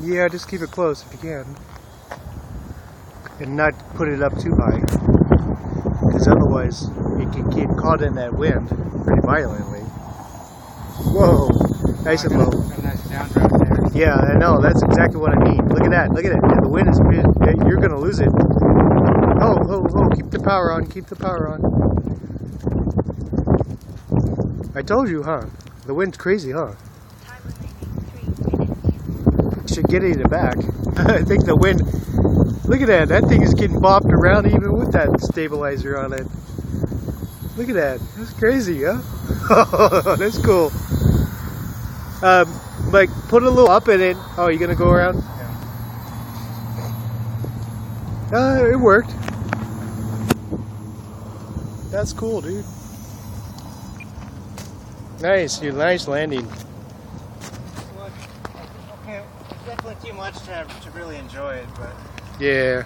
Yeah, just keep it close if you can. And not put it up too high. Because otherwise it can get caught in that wind pretty violently. Whoa! Nice and low. A nice downdraft there. Yeah, I know. That's exactly what I mean. Look at that. Look at it. Yeah, the wind is... You're going to lose it. Oh, oh, oh. Keep the power on. Keep the power on. I told you, huh? The wind's crazy, huh? Should get it back. I think the wind... Look at that. That thing is getting bopped around even with that stabilizer on it. Look at that. That's crazy, huh? That's cool. Like, put a little up in it. Oh, you gonna go around? Yeah. It worked. That's cool, dude. Nice, dude. Nice landing. Okay, it's definitely too much to really enjoy it, but... Yeah.